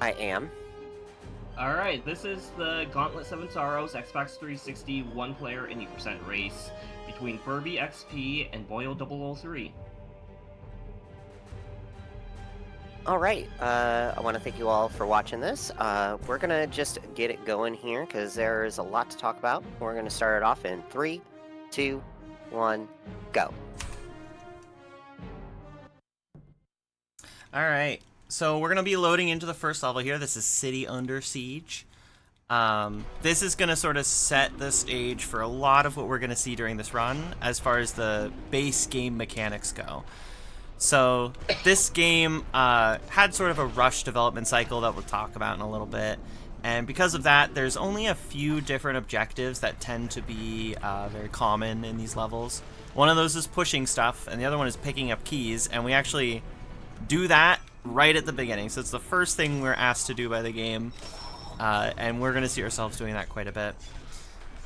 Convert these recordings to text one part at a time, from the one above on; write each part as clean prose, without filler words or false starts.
I am. Alright, this is the Gauntlet 7 Sorrows Xbox 360 one-player indie percent race between Furby XP and Boyo003. All right. I want to thank you all for watching this. We're going to just get it going here because there's a lot to talk about. We're going to start it off in 3, 2, 1, go. All right. So we're going to be loading into the first level here. This is City Under Siege. This is going to sort of set the stage for a lot of what we're going to see during this run as far as the base game mechanics go. So this game had sort of a rush development cycle that we'll talk about in a little bit. And because of that, there's only a few different objectives that tend to be very common in these levels. One of those is pushing stuff, and the other one is picking up keys. And we actually do that right at the beginning. So it's the first thing we're asked to do by the game. And we're going to see ourselves doing that quite a bit.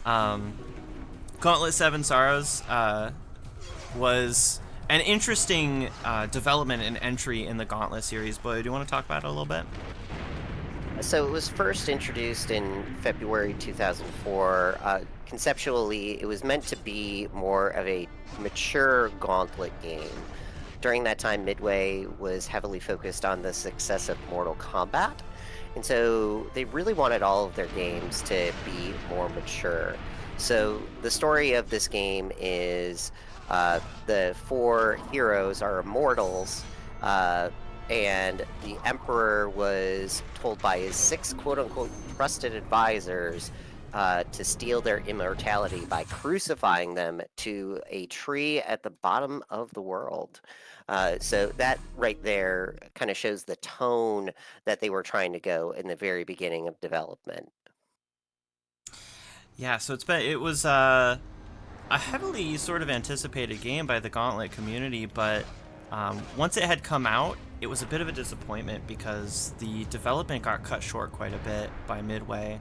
Gauntlet 7 Sorrows was an interesting development and entry in the Gauntlet series. Boy, do you want to talk about it a little bit? So it was first introduced in February 2004. Conceptually, it was meant to be more of a mature Gauntlet game. During that time, Midway was heavily focused on the success of Mortal Kombat, and so they really wanted all of their games to be more mature. So the story of this game is the 4 heroes are immortals, and the Emperor was told by his 6 quote-unquote trusted advisors to steal their immortality by crucifying them to a tree at the bottom of the world. So that right there kind of shows the tone that they were trying to go in the very beginning of development. Yeah, so it was a heavily sort of anticipated game by the Gauntlet community, but once it had come out, it was a bit of a disappointment because the development got cut short quite a bit by Midway.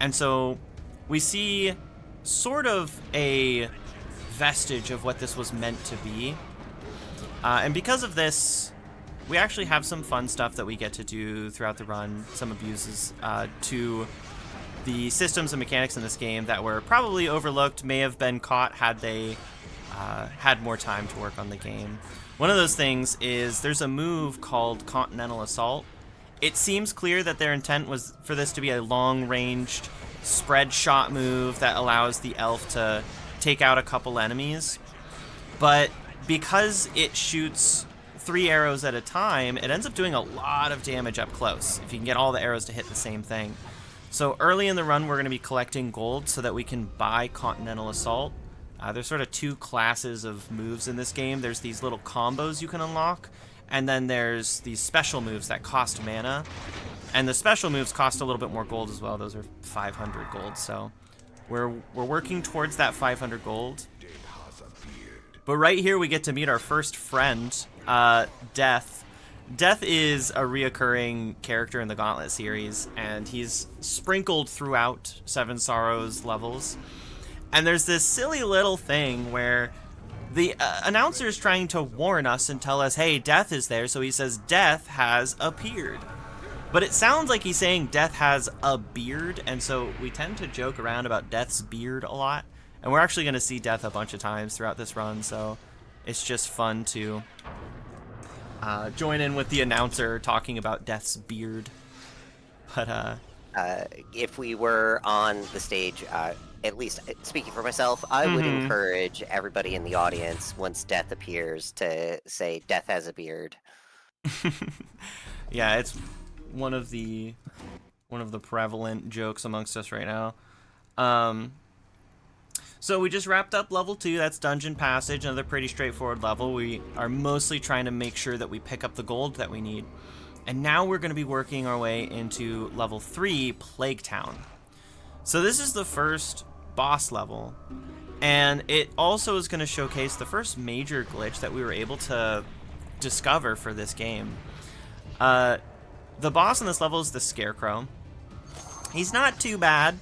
And so we see sort of a vestige of what this was meant to be. And because of this, we actually have some fun stuff that we get to do throughout the run, some abuses to the systems and mechanics in this game that were probably overlooked, may have been caught had they had more time to work on the game. One of those things is there's a move called Continental Assault. It seems clear that their intent was for this to be a long-ranged spread shot move that allows the elf to take out a couple enemies. But because it shoots 3 arrows at a time, it ends up doing a lot of damage up close if you can get all the arrows to hit the same thing. So early in the run, we're going to be collecting gold so that we can buy Continental Assault. There's sort of 2 classes of moves in this game. There's these little combos you can unlock, and then there's these special moves that cost mana. And the special moves cost a little bit more gold as well. Those are 500 gold, so we're working towards that 500 gold. But right here we get to meet our first friend, Death. Death is a reoccurring character in the Gauntlet series, and he's sprinkled throughout 7 Sorrows levels. And there's this silly little thing where the announcer is trying to warn us and tell us, hey, Death is there, so he says, Death has appeared. But it sounds like he's saying Death has a beard, and so we tend to joke around about Death's beard a lot. And we're actually going to see Death a bunch of times throughout this run, so it's just fun to join in with the announcer talking about Death's beard. But If we were on the stage, at least speaking for myself, I would encourage everybody in the audience, once Death appears, to say Death has a beard. Yeah, it's one of the prevalent jokes amongst us right now. So we just wrapped up level 2. That's Dungeon Passage, another pretty straightforward level. We are mostly trying to make sure that we pick up the gold that we need. And now we're going to be working our way into level 3, Plague Town. So this is the first boss level, and it also is going to showcase the first major glitch that we were able to discover for this game. The boss in this level is the Scarecrow. He's not too bad.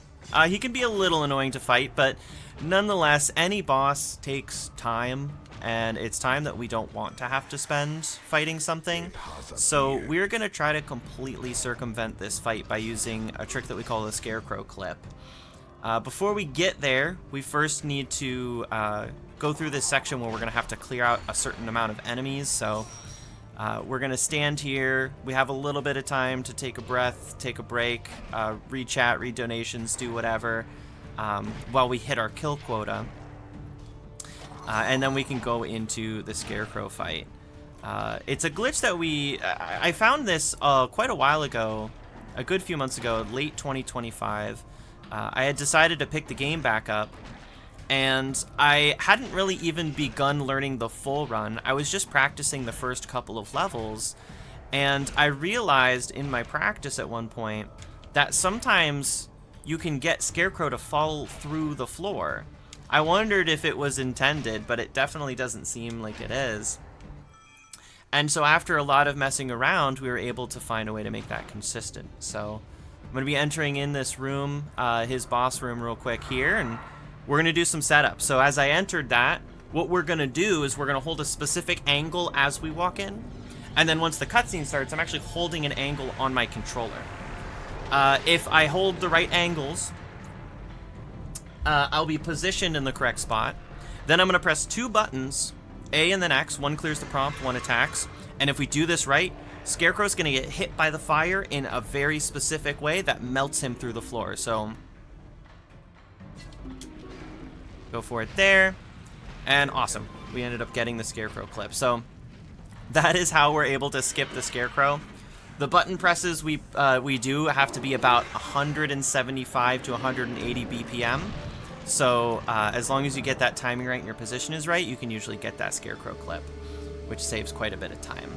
He can be a little annoying to fight, but Nonetheless, any boss takes time, and it's time that we don't want to have to spend fighting something. So we're going to try to completely circumvent this fight by using a trick that we call the Scarecrow Clip. Before we get there, we first need to go through this section where we're going to have to clear out a certain amount of enemies. So we're going to stand here. We have a little bit of time to take a breath, take a break, read chat, read donations, do whatever, while we hit our kill quota. And then we can go into the Scarecrow fight. It's a glitch that I found this quite a while ago, a good few months ago, late 2025. I had decided to pick the game back up, and I hadn't really even begun learning the full run. I was just practicing the first couple of levels, and I realized in my practice at one point that sometimes you can get Scarecrow to fall through the floor. I wondered if it was intended, but it definitely doesn't seem like it is. And so after a lot of messing around, we were able to find a way to make that consistent. So I'm going to be entering in this room, his boss room real quick here, and we're going to do some setup. So as I entered that, what we're going to do is we're going to hold a specific angle as we walk in. And then once the cutscene starts, I'm actually holding an angle on my controller. If I hold the right angles, I'll be positioned in the correct spot. Then I'm going to press two buttons, A and then X. One clears the prompt, one attacks. And if we do this right, Scarecrow's going to get hit by the fire in a very specific way that melts him through the floor. So go for it there. And awesome. We ended up getting the Scarecrow clip. So that is how we're able to skip the Scarecrow. The button presses we do have to be about 175 to 180 BPM. So as long as you get that timing right and your position is right, you can usually get that Scarecrow clip, which saves quite a bit of time.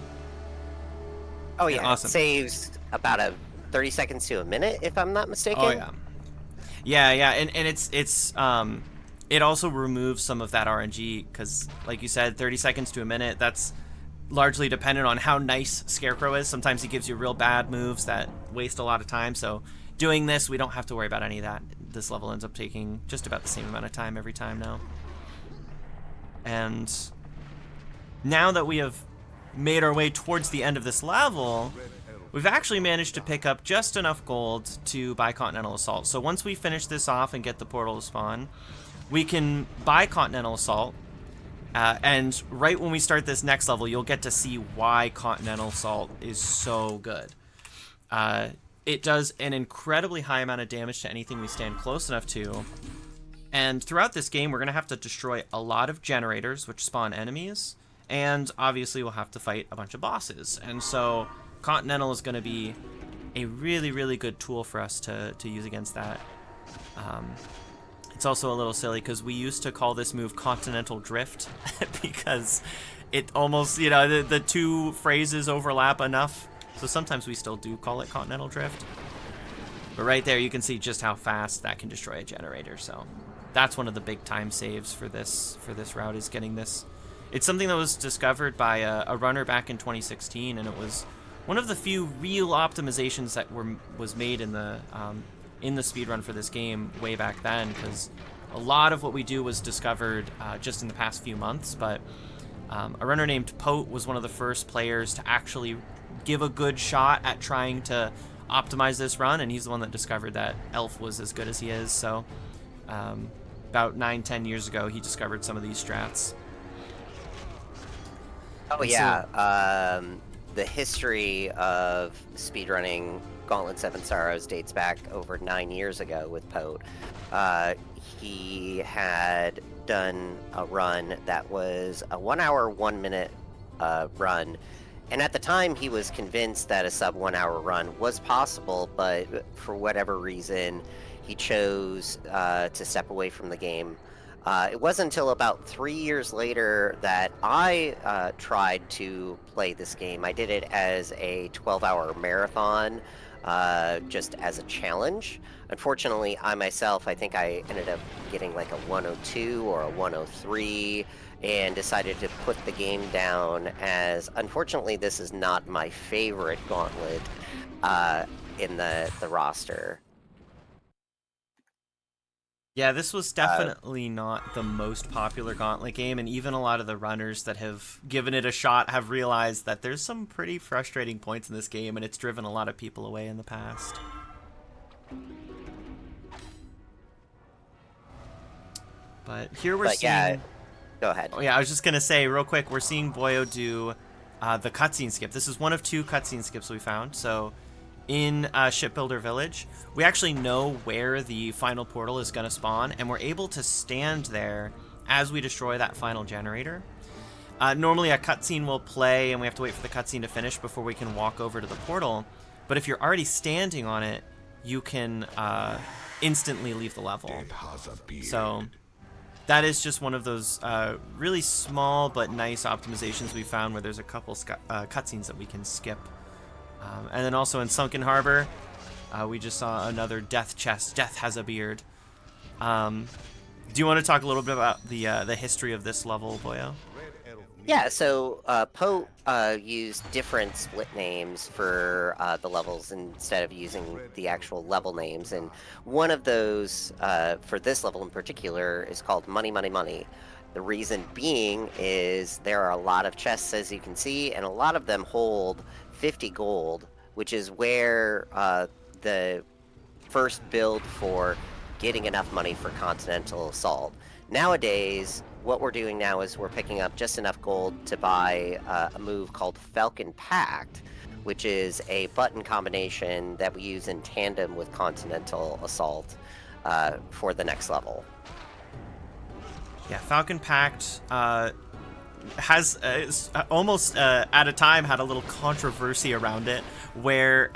Oh yeah, awesome. It saves about 30 seconds to a minute, if I'm not mistaken. Oh yeah, and it also removes some of that RNG because, like you said, 30 seconds to a minute. That's largely dependent on how nice Scarecrow is. Sometimes he gives you real bad moves that waste a lot of time. So doing this, we don't have to worry about any of that. This level ends up taking just about the same amount of time every time now. And now that we have made our way towards the end of this level, we've actually managed to pick up just enough gold to buy Continental Assault. So once we finish this off and get the portal to spawn, we can buy Continental Assault. And right when we start this next level, you'll get to see why Continental Assault is so good. It does an incredibly high amount of damage to anything we stand close enough to. And throughout this game, we're going to have to destroy a lot of generators, which spawn enemies. And obviously, we'll have to fight a bunch of bosses. And so Continental is going to be a really, really good tool for us to use against that. It's also a little silly because we used to call this move Continental Drift because it almost, the two phrases overlap enough. So sometimes we still do call it Continental Drift. But right there, you can see just how fast that can destroy a generator. So that's one of the big time saves for this route, is getting this. It's something that was discovered by a runner back in 2016, and it was one of the few real optimizations that was made in the speedrun for this game way back then, because a lot of what we do was discovered just in the past few months. But a runner named Boyo was one of the first players to actually give a good shot at trying to optimize this run, and he's the one that discovered that Elf was as good as he is. So about 9-10 years ago, he discovered some of these strats. Oh yeah, the history of speedrunning Gauntlet 7 Sorrows dates back over 9 years ago with Boyo. He had done a run that was a 1 hour, 1 minute run. And at the time, he was convinced that a sub 1 hour run was possible, but for whatever reason, he chose to step away from the game. It wasn't until about 3 years later that I tried to play this game. I did it as a 12-hour marathon, just as a challenge. Unfortunately, I think I ended up getting like a 102 or a 103, and decided to put the game down, as unfortunately this is not my favorite Gauntlet in the roster. Yeah, this was definitely not the most popular Gauntlet game, and even a lot of the runners that have given it a shot have realized that there's some pretty frustrating points in this game, and it's driven a lot of people away in the past. But here we're seeing... Yeah, go ahead. Oh yeah, I was just going to say real quick, we're seeing Boyo do the cutscene skip. This is one of 2 cutscene skips we found, so... In Shipbuilder Village, we actually know where the final portal is going to spawn, and we're able to stand there as we destroy that final generator. Normally a cutscene will play, and we have to wait for the cutscene to finish before we can walk over to the portal, but if you're already standing on it, you can instantly leave the level. So that is just one of those really small but nice optimizations we found where there's a couple cutscenes that we can skip. And then also in Sunken Harbor, we just saw another death chest. Death has a beard. Do you want to talk a little bit about the history of this level, Boyo? Yeah, so Poe used different split names for the levels instead of using the actual level names. And one of those, for this level in particular, is called Money, Money, Money. The reason being is there are a lot of chests, as you can see, and a lot of them hold 50 gold, which is where the first build for getting enough money for Continental Assault. Nowadays, what we're doing now is we're picking up just enough gold to buy a move called Falcon Pact, which is a button combination that we use in tandem with Continental Assault for the next level. Yeah, Falcon Pact has almost at a time had a little controversy around it, where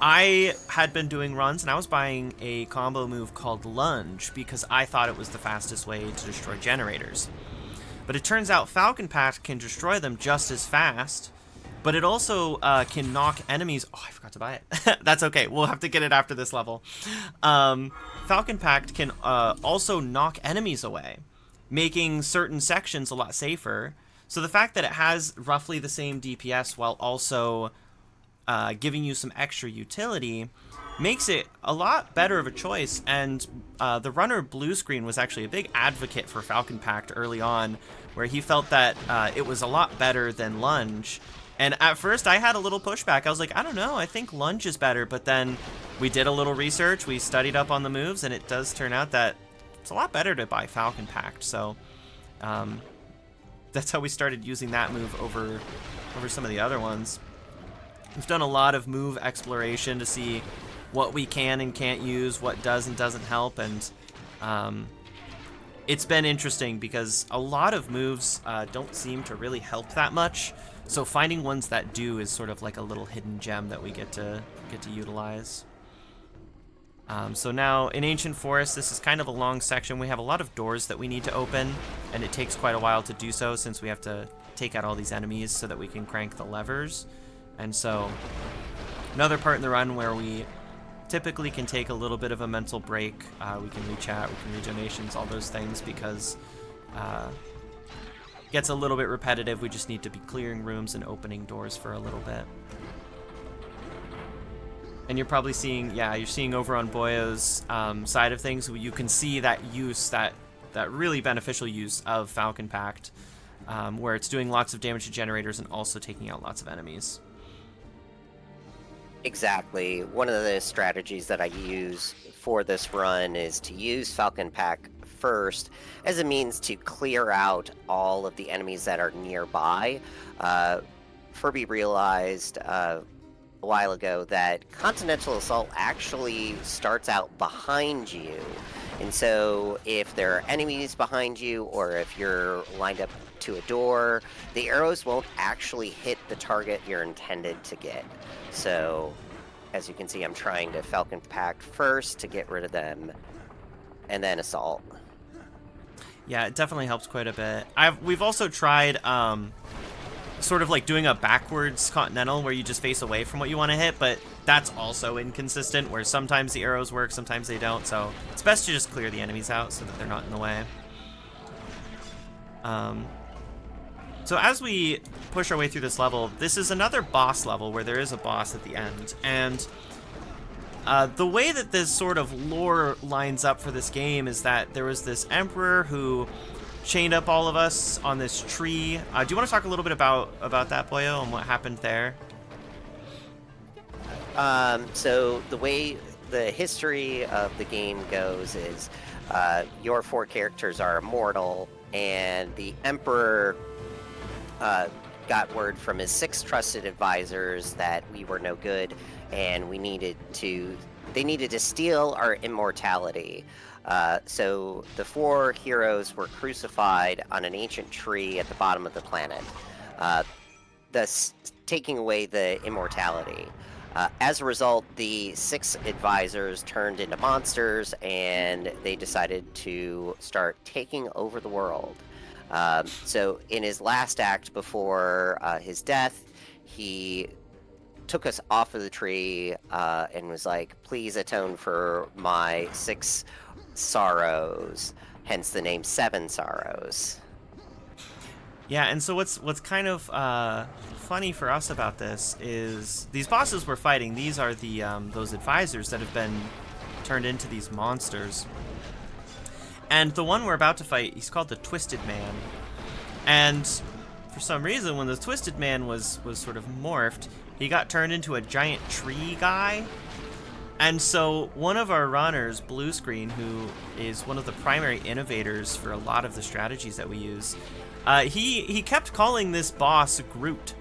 I had been doing runs and I was buying a combo move called Lunge because I thought it was the fastest way to destroy generators. But it turns out Falcon Pact can destroy them just as fast, but it also can knock enemies... Oh, I forgot to buy it. That's okay. We'll have to get it after this level. Falcon Pact can also knock enemies away, making certain sections a lot safer. So the fact that it has roughly the same DPS while also giving you some extra utility makes it a lot better of a choice. And the runner Blue Screen was actually a big advocate for Falcon Pact early on, where he felt that it was a lot better than Lunge. And at first I had a little pushback. I was like, I don't know, I think Lunge is better. But then we did a little research, we studied up on the moves, and it does turn out that it's a lot better to buy Falcon Pact. So that's how we started using that move over some of the other ones. We've done a lot of move exploration to see what we can and can't use, what does and doesn't help, and it's been interesting because a lot of moves don't seem to really help that much. So finding ones that do is sort of like a little hidden gem that we get to utilize. So now in Ancient Forest, this is kind of a long section. We have a lot of doors that we need to open, and it takes quite a while to do so since we have to take out all these enemies so that we can crank the levers. And so another part in the run where we typically can take a little bit of a mental break. We can read chat, we can read donations, all those things, because it gets a little bit repetitive. We just need to be clearing rooms and opening doors for a little bit. And you're probably seeing, yeah, you're seeing over on Boyo's side of things, you can see that use, that really beneficial use of Falcon Pact, where it's doing lots of damage to generators and also taking out lots of enemies. Exactly. One of the strategies that I use for this run is to use Falcon Pact first as a means to clear out all of the enemies that are nearby. Furby realized a while ago that Continental Assault actually starts out behind you. And so if there are enemies behind you, or if you're lined up to a door, the arrows won't actually hit the target you're intended to get. So, as you can see, I'm trying to Falcon Pact first to get rid of them, and then Assault. Yeah, it definitely helps quite a bit. We've also tried sort of like doing a backwards Continental where you just face away from what you want to hit, but that's also inconsistent, where sometimes the arrows work, sometimes they don't, so it's best to just clear the enemies out so that they're not in the way. So as we push our way through this level, this is another boss level where there is a boss at the end, and The way that this sort of lore lines up for this game is that there was this emperor who chained up all of us on this tree. Do you want to talk a little bit about that, Boyo, and what happened there? So the way the history of the game goes is your 4 characters are immortal, and the Emperor got word from his 6 trusted advisors that we were no good, and they needed to steal our immortality. So the 4 heroes were crucified on an ancient tree at the bottom of the planet, thus taking away the immortality. As a result, the 6 advisors turned into monsters, and they decided to start taking over the world. So in his last act before his death, he took us off of the tree and was like, please atone for my 6 sorrows, hence the name 7 Sorrows. Yeah, and so what's kind of funny for us about this is these bosses we're fighting, these are the those advisors that have been turned into these monsters. And the one we're about to fight, he's called the Twisted Man. And for some reason, when the Twisted Man was sort of morphed, he got turned into a giant tree guy. And so one of our runners, Blue Screen, who is one of the primary innovators for a lot of the strategies that we use, he kept calling this boss Groot.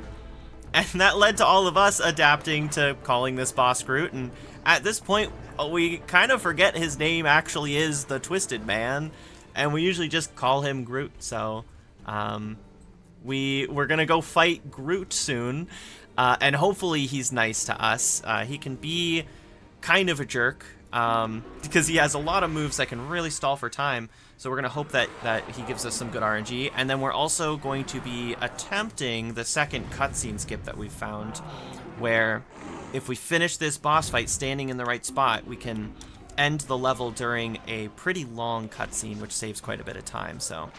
And that led to all of us adapting to calling this boss Groot. And at this point, we kind of forget his name actually is the Twisted Man, and we usually just call him Groot. So we're gonna go fight Groot soon, and hopefully he's nice to us. He can be kind of a jerk because he has a lot of moves that can really stall for time. So we're gonna hope that he gives us some good RNG, and then we're also going to be attempting the second cutscene skip that we've found, where if we finish this boss fight standing in the right spot, we can end the level during a pretty long cutscene, which saves quite a bit of time. So,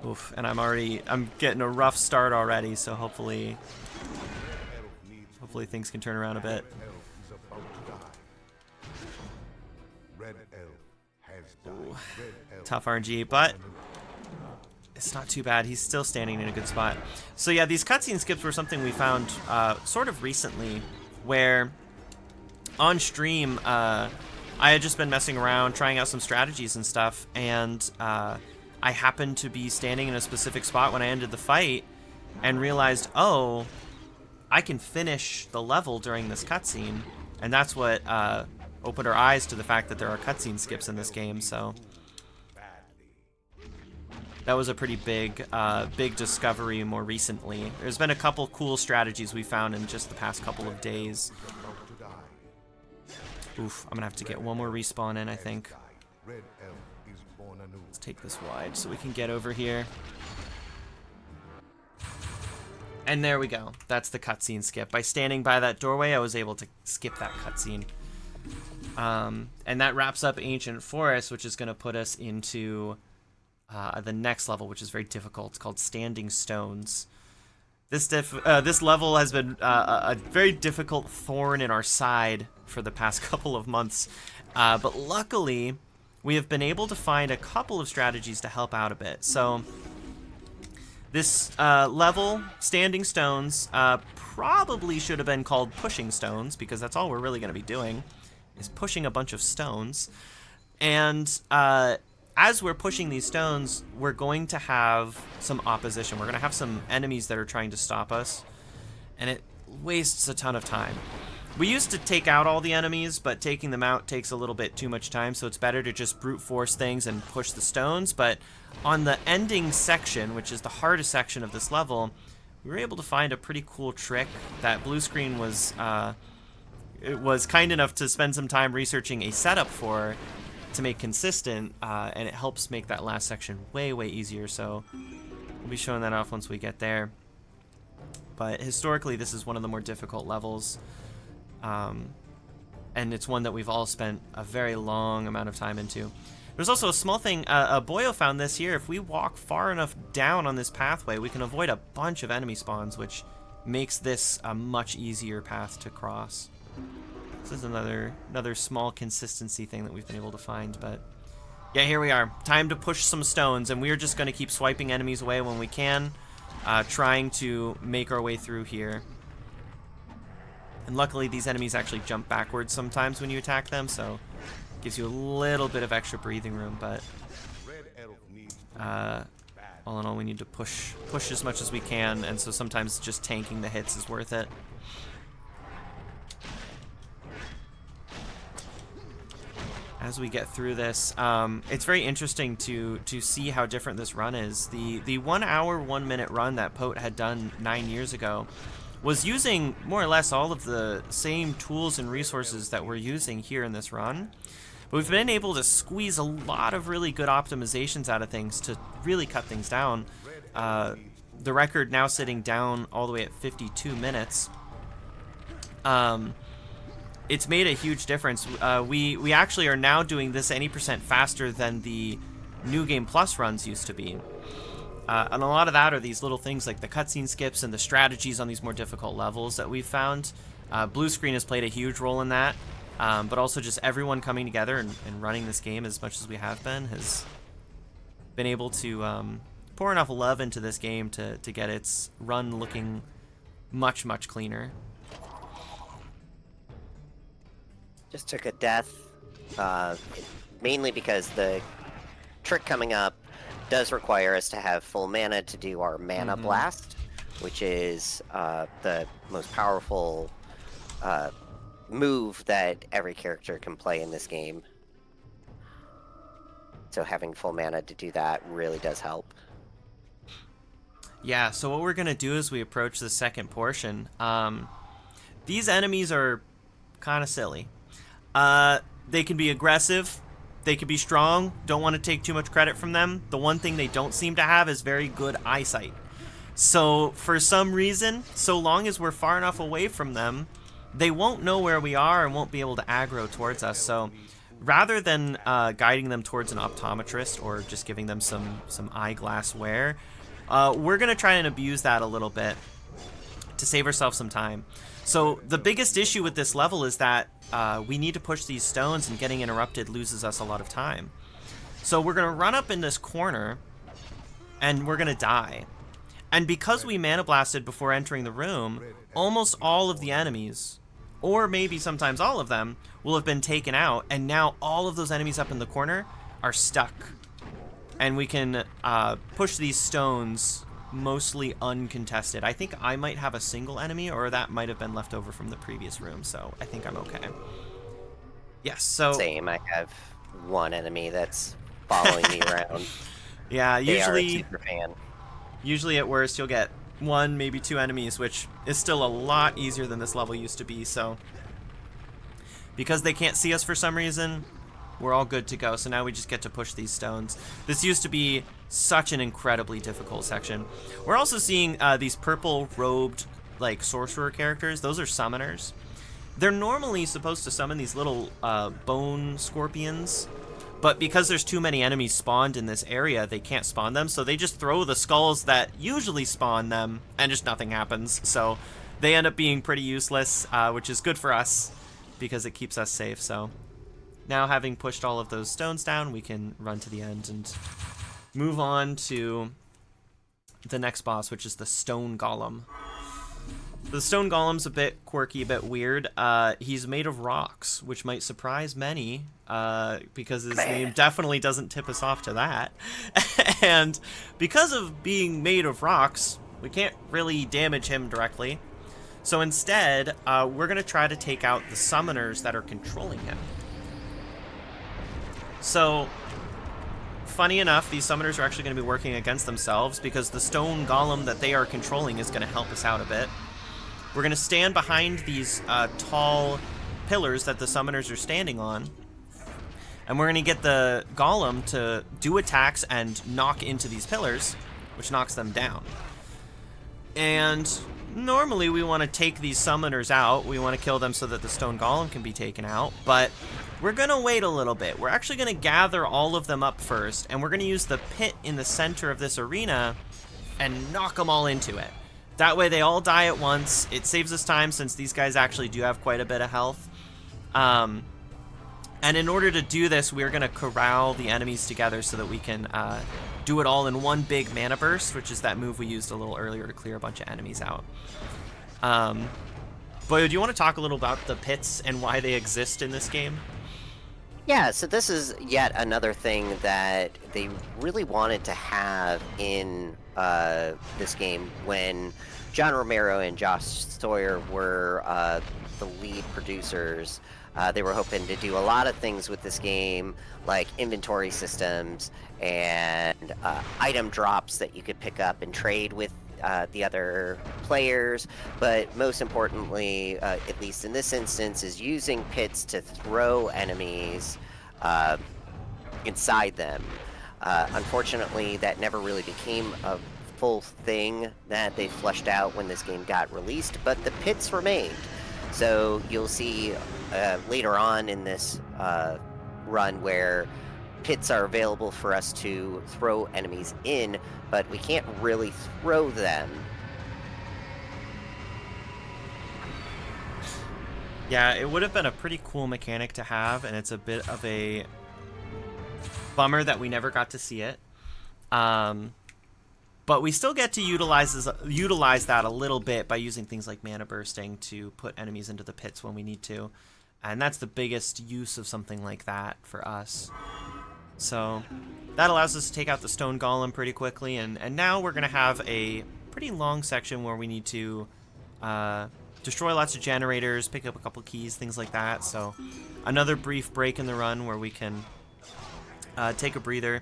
oof, and I'm getting a rough start already. So hopefully things can turn around a bit. Ooh, tough RNG, but it's not too bad. He's still standing in a good spot. So yeah, these cutscene skips were something we found sort of recently, where on stream I had just been messing around, trying out some strategies and stuff, and I happened to be standing in a specific spot when I ended the fight and realized, oh, I can finish the level during this cutscene, and that's what opened our eyes to the fact that there are cutscene skips in this game. So that was a pretty big discovery more recently. There's been a couple cool strategies we found in just the past couple of days. Oof, I'm gonna have to get one more respawn in, I think. Let's take this wide so we can get over here. And there we go. That's the cutscene skip. By standing by that doorway, I was able to skip that cutscene. And that wraps up Ancient Forest, which is going to put us into the next level, which is very difficult. It's called Standing Stones. This level has been a very difficult thorn in our side for the past couple of months. But luckily, we have been able to find a couple of strategies to help out a bit. So this level, Standing Stones, probably should have been called Pushing Stones, because that's all we're really going to be doing, is pushing a bunch of stones. And as we're pushing these stones, we're going to have some opposition. We're going to have some enemies that are trying to stop us, and it wastes a ton of time. We used to take out all the enemies, but taking them out takes a little bit too much time, so it's better to just brute force things and push the stones. But on the ending section, which is the hardest section of this level, we were able to find a pretty cool trick that Blue Screen was kind enough to spend some time researching a setup for to make consistent, and it helps make that last section way easier. So we'll be showing that off once we get there. But historically, this is one of the more difficult levels, and it's one that we've all spent a very long amount of time into. There's also a small thing, Boyo found this here. If we walk far enough down on this pathway, we can avoid a bunch of enemy spawns, which makes this a much easier path to cross. This is another small consistency thing that we've been able to find, but yeah, here we are. Time to push some stones, and we're just going to keep swiping enemies away when we can, trying to make our way through here. And luckily, these enemies actually jump backwards sometimes when you attack them, so it gives you a little bit of extra breathing room, but all in all, we need to push as much as we can, and so sometimes just tanking the hits is worth it. As we get through this, it's very interesting to see how different this run is. The 1 hour, 1 minute run that Pote had done 9 years ago was using more or less all of the same tools and resources that we're using here in this run. But we've been able to squeeze a lot of really good optimizations out of things to really cut things down. The record now sitting down all the way at 52 minutes. It's made a huge difference. We actually are now doing this any percent faster than the New Game Plus runs used to be. And a lot of that are these little things like the cutscene skips and the strategies on these more difficult levels that we've found. Blue screen has played a huge role in that, but also just everyone coming together and running this game as much as we have been has been able to pour enough love into this game to get its run looking much, much cleaner. Just took a death, mainly because the trick coming up does require us to have full mana to do our mana blast, which is the most powerful move that every character can play in this game. So having full mana to do that really does help. Yeah, so what we're going to do as we approach the second portion, these enemies are kind of silly. They can be aggressive, they can be strong, don't want to take too much credit from them. The one thing they don't seem to have is very good eyesight. So for some reason, so long as we're far enough away from them, they won't know where we are and won't be able to aggro towards us. So rather than guiding them towards an optometrist or just giving them some eyeglass wear, we're going to try and abuse that a little bit to save ourselves some time. So the biggest issue with this level is that we need to push these stones, and getting interrupted loses us a lot of time. So we're going to run up in this corner, and we're going to die. And because we mana blasted before entering the room, almost all of the enemies, or maybe sometimes all of them, will have been taken out, and now all of those enemies up in the corner are stuck. And we can push these stones mostly uncontested. I think I might have a single enemy, or that might have been left over from the previous room, so I think I'm okay. Yes, so... Same, I have one enemy that's following me around. Yeah, They are a super fan. usually at worst you'll get 1, maybe 2 enemies, which is still a lot easier than this level used to be, so... Because they can't see us for some reason, we're all good to go, so now we just get to push these stones. This used to be such an incredibly difficult section. We're also seeing these purple-robed, like, sorcerer characters. Those are summoners. They're normally supposed to summon these little bone scorpions, but because there's too many enemies spawned in this area, they can't spawn them, so they just throw the skulls that usually spawn them, and just nothing happens. So they end up being pretty useless, which is good for us, because it keeps us safe, so... Now, having pushed all of those stones down, we can run to the end and move on to the next boss, which is the Stone Golem. The Stone Golem's a bit quirky, a bit weird. He's made of rocks, which might surprise many, because his name definitely doesn't tip us off to that. And because of being made of rocks, we can't really damage him directly. So instead, we're going to try to take out the summoners that are controlling him. So, funny enough, these summoners are actually going to be working against themselves because the stone golem that they are controlling is going to help us out a bit. We're going to stand behind these tall pillars that the summoners are standing on, and we're going to get the golem to do attacks and knock into these pillars, which knocks them down. And normally we want to take these summoners out. We want to kill them so that the stone golem can be taken out, but we're going to wait a little bit. We're actually going to gather all of them up first, and we're going to use the pit in the center of this arena and knock them all into it. That way they all die at once. It saves us time since these guys actually do have quite a bit of health. And in order to do this, we're going to corral the enemies together so that we can do it all in one big mana burst, which is that move we used a little earlier to clear a bunch of enemies out. Boyo, do you want to talk a little about the pits and why they exist in this game? Yeah, so this is yet another thing that they really wanted to have in this game when John Romero and Josh Sawyer were the lead producers. They were hoping to do a lot of things with this game, like inventory systems and item drops that you could pick up and trade with the other players, but most importantly, at least in this instance, is using pits to throw enemies inside them. Unfortunately, that never really became a full thing that they fleshed out when this game got released, but the pits remained. So you'll see later on in this run where pits are available for us to throw enemies in, but we can't really throw them. Yeah, it would have been a pretty cool mechanic to have, and it's a bit of a bummer that we never got to see it. But we still get to utilize that a little bit by using things like mana bursting to put enemies into the pits when we need to. And that's the biggest use of something like that for us. So that allows us to take out the stone golem pretty quickly, and now we're going to have a pretty long section where we need to destroy lots of generators, pick up a couple keys, things like that. So another brief break in the run where we can take a breather,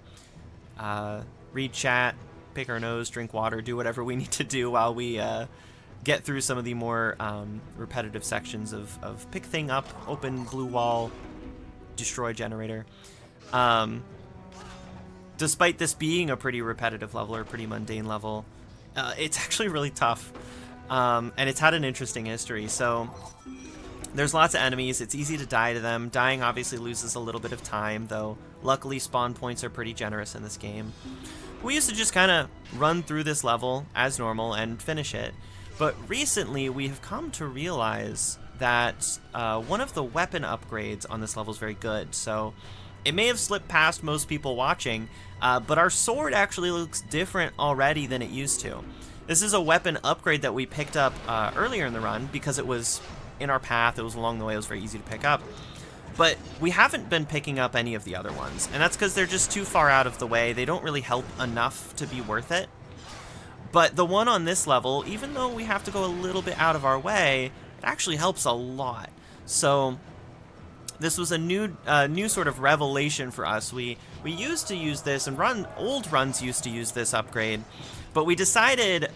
read chat, pick our nose, drink water, do whatever we need to do while we get through some of the more repetitive sections of pick thing up, open blue wall, destroy generator. Despite this being a pretty repetitive level or a pretty mundane level, it's actually really tough, and it's had an interesting history. So there's lots of enemies. It's easy to die to them. Dying obviously loses a little bit of time, though luckily spawn points are pretty generous in this game. We used to just kind of run through this level as normal and finish it. But recently, we have come to realize that one of the weapon upgrades on this level is very good. So it may have slipped past most people watching, but our sword actually looks different already than it used to. This is a weapon upgrade that we picked up earlier in the run because it was in our path. It was along the way. It was very easy to pick up. But we haven't been picking up any of the other ones, and that's because they're just too far out of the way. They don't really help enough to be worth it. But the one on this level, even though we have to go a little bit out of our way, it actually helps a lot. So this was a new sort of revelation for us. We used to use this, and old runs used to use this upgrade, but we decided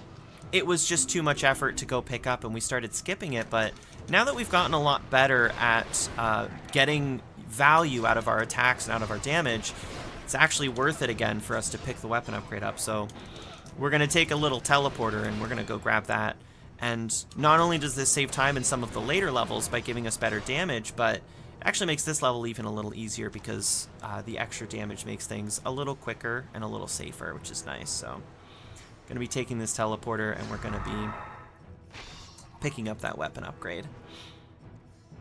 it was just too much effort to go pick up, and we started skipping it. But now that we've gotten a lot better at getting value out of our attacks and out of our damage, it's actually worth it again for us to pick the weapon upgrade up. So we're going to take a little teleporter and we're going to go grab that. And not only does this save time in some of the later levels by giving us better damage, but it actually makes this level even a little easier because the extra damage makes things a little quicker and a little safer, which is nice. So I'm going to be taking this teleporter and we're going to be picking up that weapon upgrade.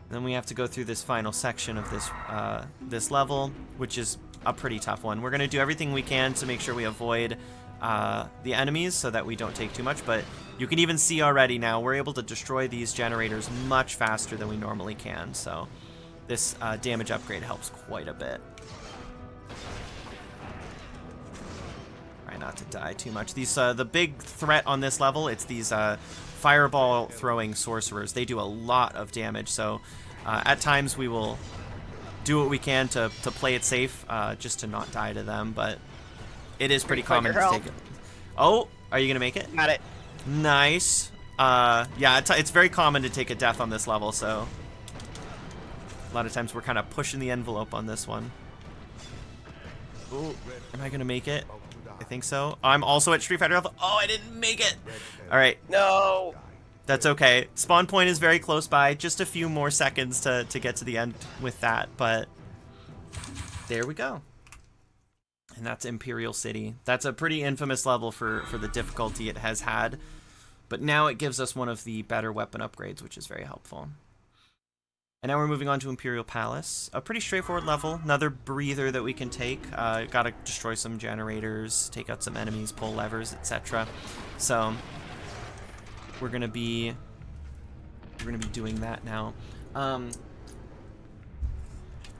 Then we have to go through this final section of this level, which is a pretty tough one. We're going to do everything we can to make sure we avoid the enemies so that we don't take too much, but you can even see already now we're able to destroy these generators much faster than we normally can, so this damage upgrade helps quite a bit. Try not to die too much. These the big threat on this level, it's these fireball throwing sorcerers. They do a lot of damage, so at times we will do what we can to play it safe, just to not die to them, but it is pretty common to take it. Oh, are you gonna make it? Got it. Nice. Yeah, it's very common to take a death on this level, so a lot of times we're kind of pushing the envelope on this one. Ooh, am I gonna make it? I think so. I'm also at Street Fighter level. Oh, I didn't make it. All right. No. That's okay. Spawn point is very close by. Just a few more seconds to get to the end with that, but there we go. And that's Imperial City. That's a pretty infamous level for the difficulty it has had. But now it gives us one of the better weapon upgrades, which is very helpful. And now we're moving on to Imperial Palace. A pretty straightforward level. Another breather that we can take. Gotta destroy some generators, take out some enemies, pull levers, etc. So we're gonna be doing that now.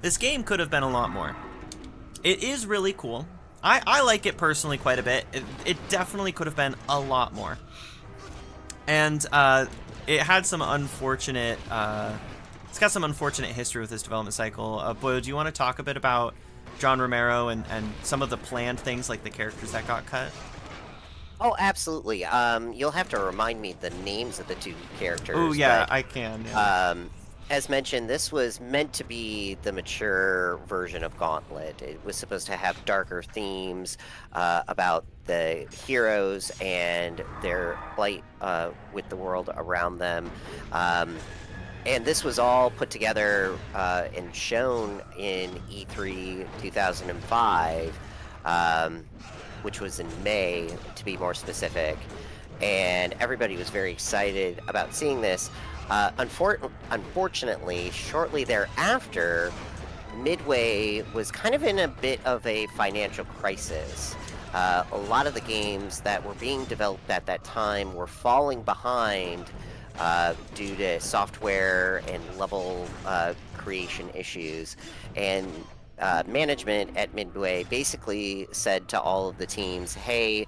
This game could have been a lot more. It is really cool. I like it personally quite a bit. It definitely could have been a lot more. And it had some unfortunate... it's got some unfortunate history with this development cycle. Boyo, do you want to talk a bit about John Romero and some of the planned things, like the characters that got cut? Oh, absolutely. You'll have to remind me the names of the two characters. Oh, yeah, but, I can. Yeah. as mentioned, this was meant to be the mature version of Gauntlet. It was supposed to have darker themes about the heroes and their plight with the world around them. And this was all put together and shown in E3 2005, which was in May, to be more specific. And everybody was very excited about seeing this. Unfortunately, shortly thereafter, Midway was kind of in a bit of a financial crisis. A lot of the games that were being developed at that time were falling behind due to software and level creation issues. And management at Midway basically said to all of the teams, hey,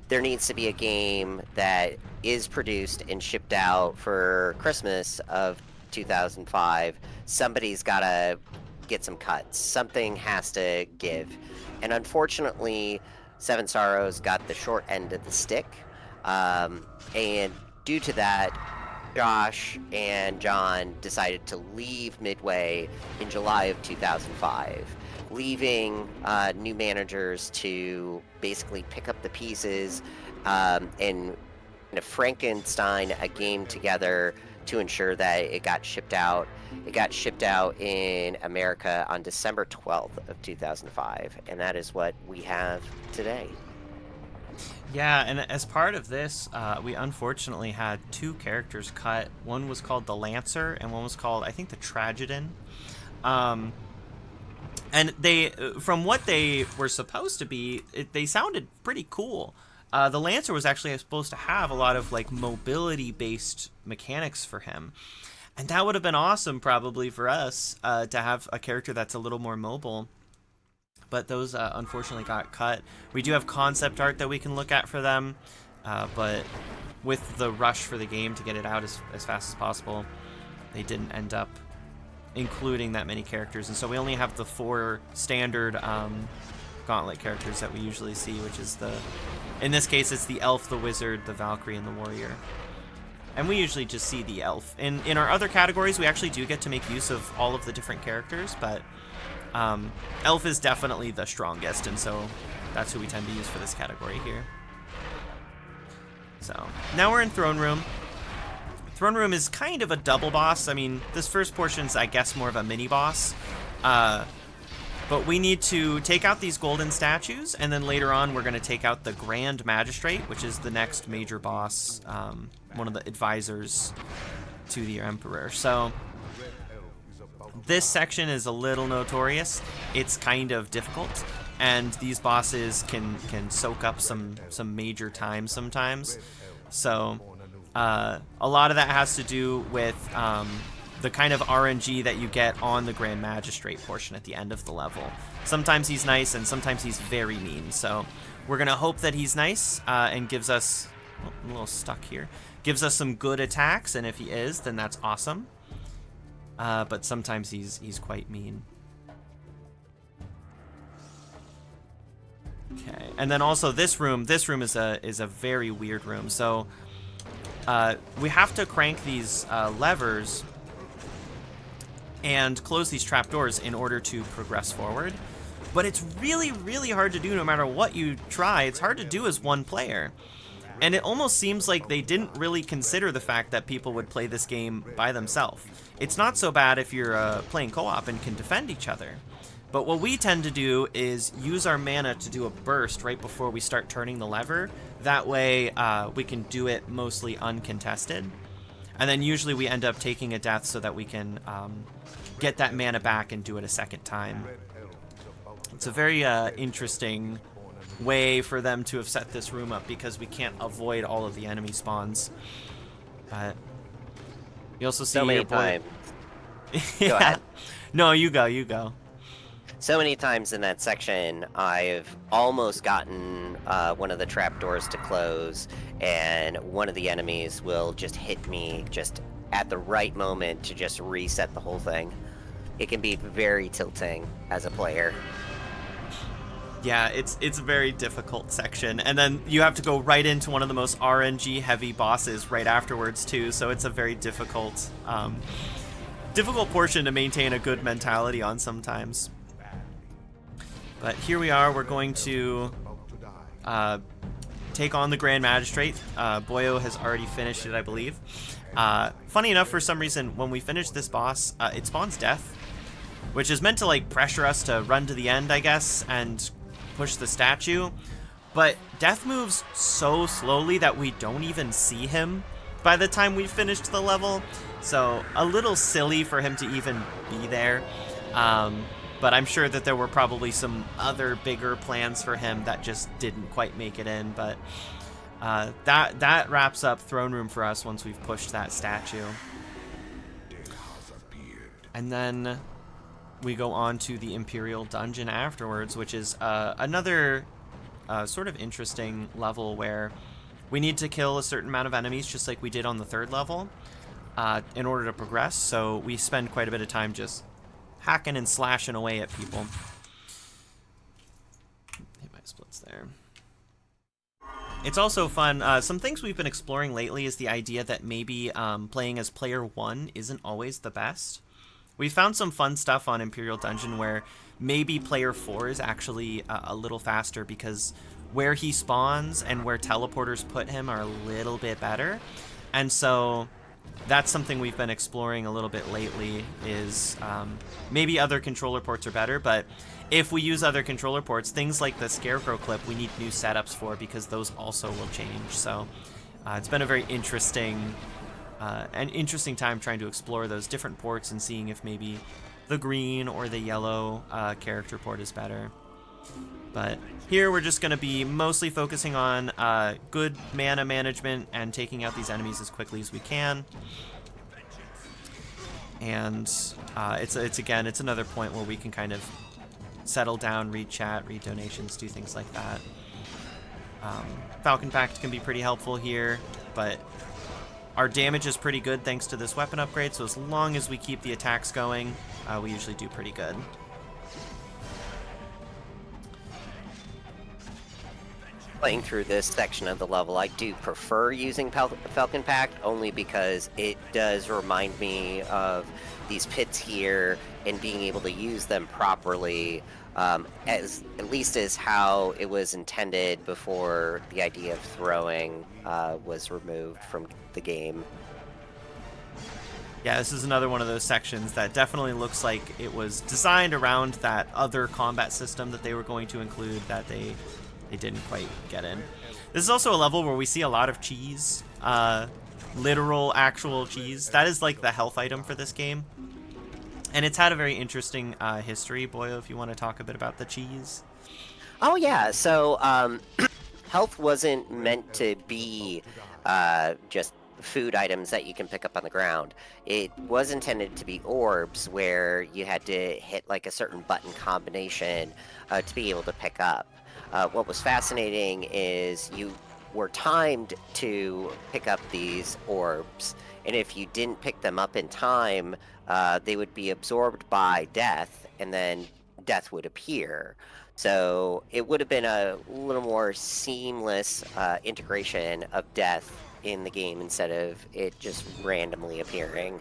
there needs to be a game that is produced and shipped out for Christmas of 2005. Somebody's got to get some cuts. Something has to give. And unfortunately, Seven Sorrows got the short end of the stick. And due to that, Josh and John decided to leave Midway in July of 2005, leaving new managers to basically pick up the pieces and kind of Frankenstein a game together to ensure that it got shipped out. It got shipped out in America on December 12th of 2005, and that is what we have today. Yeah, and as part of this, we unfortunately had two characters cut. One was called the Lancer, and one was called, I think, the Tragedian. And they, from what they were supposed to be, they sounded pretty cool. The Lancer was actually supposed to have a lot of like mobility-based mechanics for him. And that would have been awesome probably for us to have a character that's a little more mobile. But those unfortunately got cut. We do have concept art that we can look at for them, but with the rush for the game to get it out as fast as possible, they didn't end up including that many characters. And so we only have the 4 standard Gauntlet characters that we usually see, which is in this case, it's the Elf, the Wizard, the Valkyrie, and the Warrior. And we usually just see the Elf. In our other categories, we actually do get to make use of all of the different characters, but Elf is definitely the strongest, and so that's who we tend to use for this category here. So, now we're in Throne Room. Throne Room is kind of a double boss. I mean, this first portion's, I guess, more of a mini-boss. But we need to take out these golden statues, and then later on we're going to take out the Grand Magistrate, which is the next major boss, one of the advisors to the Emperor. So this section is a little notorious. It's kind of difficult, and these bosses can soak up some major time sometimes. So a lot of that has to do with the kind of RNG that you get on the Grand Magistrate portion at the end of the level. Sometimes he's nice, and sometimes he's very mean. So we're going to hope that he's nice and gives us... Oh, I'm a little stuck here. Gives us some good attacks, and if he is, then that's awesome. But sometimes he's quite mean. Okay, and then also this room is a very weird room. So we have to crank these levers and close these trapdoors in order to progress forward. But it's really, really hard to do no matter what you try. It's hard to do as one player. And it almost seems like they didn't really consider the fact that people would play this game by themselves. It's not so bad if you're playing co-op and can defend each other. But what we tend to do is use our mana to do a burst right before we start turning the lever. That way we can do it mostly uncontested. And then usually we end up taking a death so that we can get that mana back and do it a second time. It's a very interesting way for them to have set this room up because we can't avoid all of the enemy spawns. But you also see So many your boy... times. Yeah. Go ahead. No, you go, you go. So many times in that section, I've almost gotten one of the trapdoors to close, and one of the enemies will just hit me just at the right moment to just reset the whole thing. It can be very tilting as a player. Yeah, it's a very difficult section, and then you have to go right into one of the most RNG heavy bosses right afterwards too. So it's a very difficult portion to maintain a good mentality on sometimes. But here we are. We're going to take on the Grand Magistrate. Boyo has already finished it, I believe. Funny enough, for some reason, when we finish this boss, it spawns death, which is meant to like pressure us to run to the end, I guess, and push the statue. But death moves so slowly that we don't even see him by the time we finished the level. So a little silly for him to even be there. But I'm sure that there were probably some other bigger plans for him that just didn't quite make it in. But that wraps up Throne Room for us once we've pushed that statue. And then we go on to the Imperial Dungeon afterwards, which is another sort of interesting level where we need to kill a certain amount of enemies, just like we did on the third level, in order to progress. So we spend quite a bit of time just hacking and slashing away at people. Hit my splits there. It's also fun. Some things we've been exploring lately is the idea that maybe playing as player 1 isn't always the best. We found some fun stuff on Imperial Dungeon where maybe player 4 is actually a little faster because where he spawns and where teleporters put him are a little bit better. And so that's something we've been exploring a little bit lately is maybe other controller ports are better, but if we use other controller ports, things like the Scarecrow clip, we need new setups for because those also will change. So it's been a very interesting time trying to explore those different ports and seeing if maybe the green or the yellow character port is better. But here we're just going to be mostly focusing on good mana management and taking out these enemies as quickly as we can. And it's another point where we can kind of settle down, read chat, read donations, do things like that. Falcon Pact can be pretty helpful here, but our damage is pretty good thanks to this weapon upgrade, so as long as we keep the attacks going, we usually do pretty good. Playing through this section of the level, I do prefer using Falcon Pact only because it does remind me of these pits here and being able to use them properly, as at least as how it was intended before the idea of throwing was removed from the game. Yeah, this is another one of those sections that definitely looks like it was designed around that other combat system that they were going to include that they didn't quite get in. This is also a level where we see a lot of cheese, literal, actual cheese. That is like the health item for this game. And it's had a very interesting history. Boyo, if you want to talk a bit about the cheese. Oh yeah, so health wasn't meant to be just food items that you can pick up on the ground. It was intended to be orbs where you had to hit like a certain button combination to be able to pick up. What was fascinating is you were timed to pick up these orbs, and if you didn't pick them up in time, they would be absorbed by death, and then death would appear. So it would have been a little more seamless integration of death in the game instead of it just randomly appearing.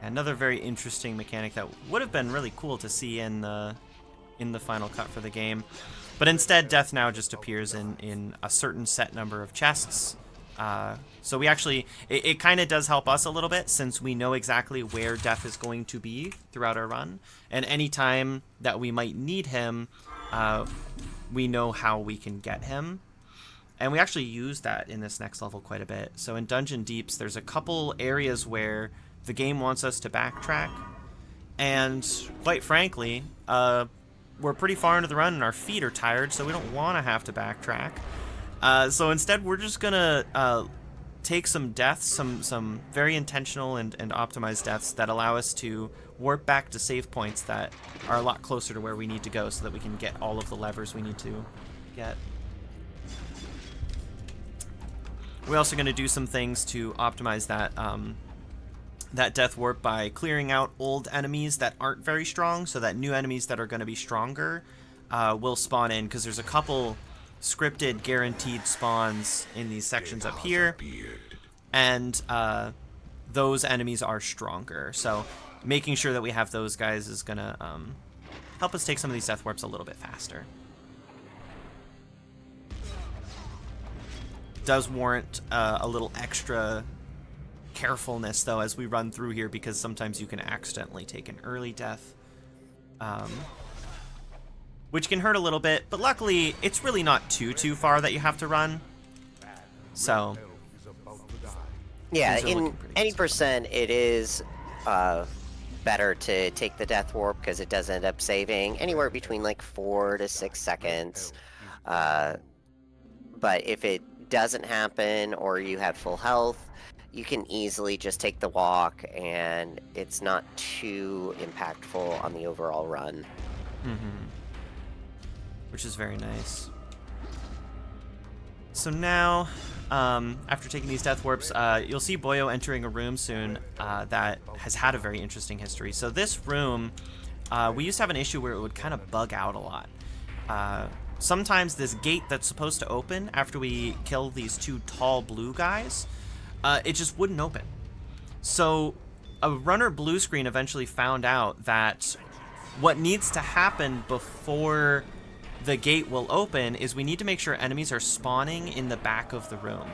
Another very interesting mechanic that would have been really cool to see in the final cut for the game, but instead death now just appears in a certain set number of chests. So we actually, it kind of does help us a little bit since we know exactly where death is going to be throughout our run, and any time that we might need him, we know how we can get him. And we actually use that in this next level quite a bit. So in Dungeon Deeps, there's a couple areas where the game wants us to backtrack. And quite frankly, we're pretty far into the run and our feet are tired, so we don't want to have to backtrack. So instead, we're just going to take some deaths, some very intentional and optimized deaths that allow us to warp back to save points that are a lot closer to where we need to go so that we can get all of the levers we need to get. We're also going to do some things to optimize that that death warp by clearing out old enemies that aren't very strong, so that new enemies that are going to be stronger will spawn in, because there's a couple scripted guaranteed spawns in these sections up here, and those enemies are stronger, so making sure that we have those guys is gonna help us take some of these death warps a little bit faster. Does warrant a little extra carefulness though as we run through here, because sometimes you can accidentally take an early death, which can hurt a little bit, but luckily it's really not too far that you have to run. So yeah, in any percent, it is better to take the death warp because it does end up saving anywhere between like 4 to 6 seconds. But if it doesn't happen or you have full health, you can easily just take the walk and it's not too impactful on the overall run. Which is very nice. So now, after taking these death warps, you'll see Boyo entering a room soon that has had a very interesting history. So this room, we used to have an issue where it would kind of bug out a lot. Sometimes this gate that's supposed to open after we kill these 2 tall blue guys, it just wouldn't open. So a runner blue screen eventually found out that what needs to happen before the gate will open is we need to make sure enemies are spawning in the back of the room.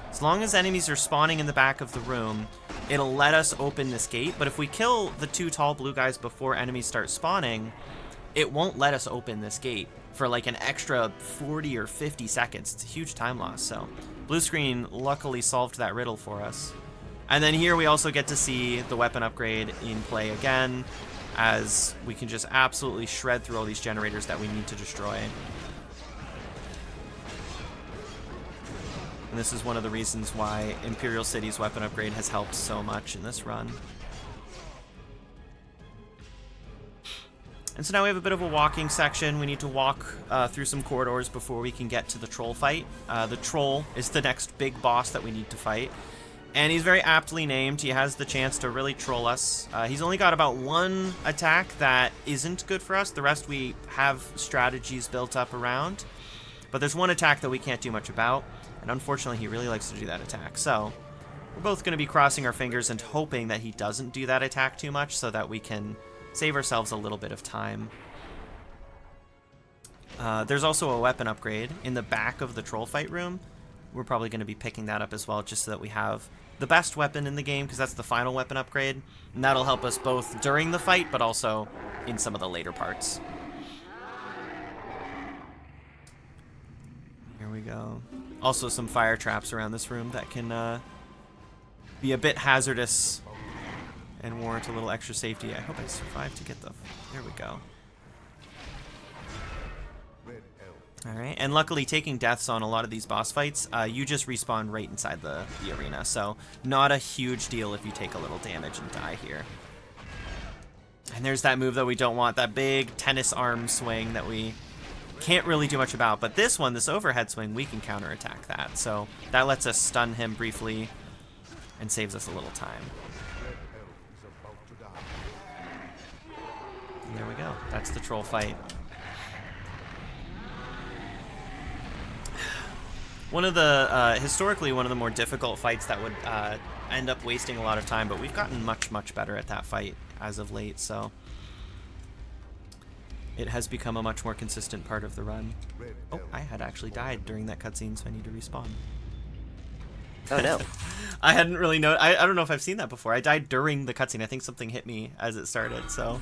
As long as enemies are spawning in the back of the room, it'll let us open this gate. But if we kill the 2 tall blue guys before enemies start spawning, it won't let us open this gate for like an extra 40 or 50 seconds. It's a huge time loss. So blue screen luckily solved that riddle for us. And then here we also get to see the weapon upgrade in play again, as we can just absolutely shred through all these generators that we need to destroy. And this is one of the reasons why Imperial City's weapon upgrade has helped so much in this run. And so now we have a bit of a walking section. We need to walk through some corridors before we can get to the troll fight. The troll is the next big boss that we need to fight. And he's very aptly named. He has the chance to really troll us. He's only got about 1 attack that isn't good for us. The rest we have strategies built up around. But there's 1 attack that we can't do much about. And unfortunately, he really likes to do that attack. So we're both going to be crossing our fingers and hoping that he doesn't do that attack too much so that we can save ourselves a little bit of time. There's also a weapon upgrade in the back of the troll fight room. We're probably going to be picking that up as well, just so that we have the best weapon in the game, because that's the final weapon upgrade. And that'll help us both during the fight, but also in some of the later parts. Here we go. Also some fire traps around this room that can be a bit hazardous and warrant a little extra safety. I hope I survive to get the... There we go. Alright, and luckily taking deaths on a lot of these boss fights, you just respawn right inside the arena, so not a huge deal if you take a little damage and die here. And there's that move that we don't want, that big tennis arm swing that we can't really do much about. But this one, this overhead swing, we can counterattack that, so that lets us stun him briefly and saves us a little time. And there we go, that's the troll fight. One of the, historically, one of the more difficult fights that would end up wasting a lot of time, but we've gotten much, much better at that fight as of late, so it has become a much more consistent part of the run. Oh, I had actually died during that cutscene, so I need to respawn. Oh no. I hadn't really known. I don't know if I've seen that before. I died during the cutscene. I think something hit me as it started, so.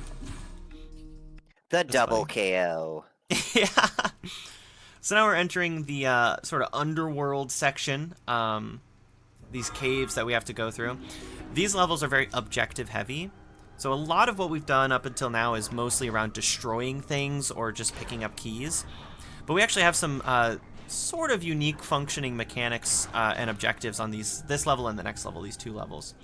The double KO. Yeah. So now we're entering the sort of underworld section, these caves that we have to go through. These levels are very objective heavy, so a lot of what we've done up until now is mostly around destroying things or just picking up keys. But we actually have some sort of unique functioning mechanics and objectives on this level and the next level, these 2 levels.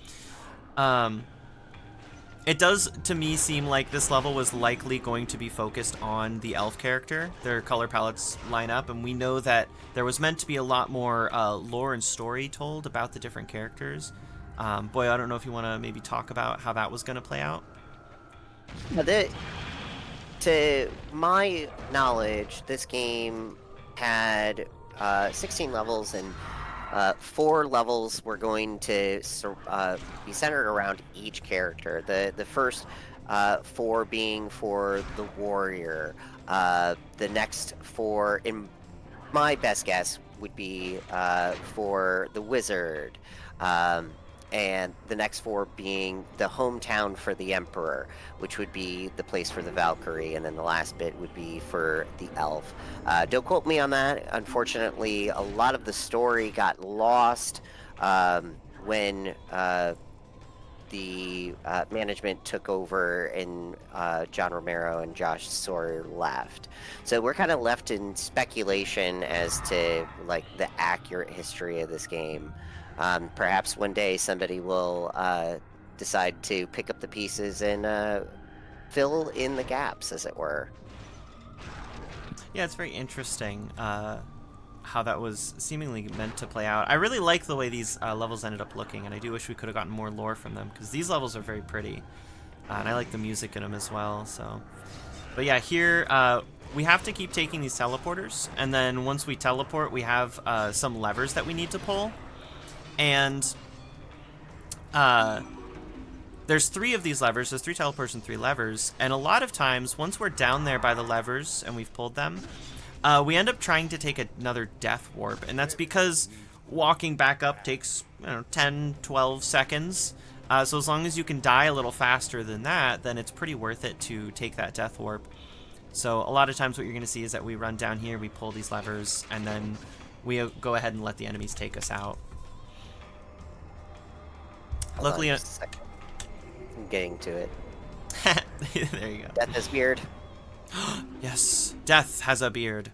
It does, to me, seem like this level was likely going to be focused on the elf character. Their color palettes line up, and we know that there was meant to be a lot more lore and story told about the different characters. Boy, I don't know if you want to maybe talk about how that was going to play out. To my knowledge, this game had 16 levels, and 4 levels were going to be centered around each character. The first 4 being for the warrior. The next 4, in my best guess, would be for the wizard. And the next 4 being the hometown for the emperor, which would be the place for the Valkyrie, and then the last bit would be for the elf. Don't quote me on that. Unfortunately, a lot of the story got lost when the management took over and John Romero and Josh Sawyer left. So we're kind of left in speculation as to like the accurate history of this game. Perhaps one day somebody will decide to pick up the pieces and fill in the gaps, as it were. Yeah, it's very interesting how that was seemingly meant to play out. I really like the way these levels ended up looking, and I do wish we could have gotten more lore from them, because these levels are very pretty. And I like the music in them as well. So, but yeah, here we have to keep taking these teleporters, and then once we teleport, we have some levers that we need to pull. And there's 3 of these levers. There's 3 teleporters and 3 levers. And a lot of times, once we're down there by the levers and we've pulled them, we end up trying to take another death warp. And that's because walking back up takes 10, 12 seconds. So as long as you can die a little faster than that, then it's pretty worth it to take that death warp. So a lot of times what you're going to see is that we run down here, we pull these levers, and then we go ahead and let the enemies take us out. Luckily, I'm getting to it. there you go. Death has beard. Yes, death has a beard.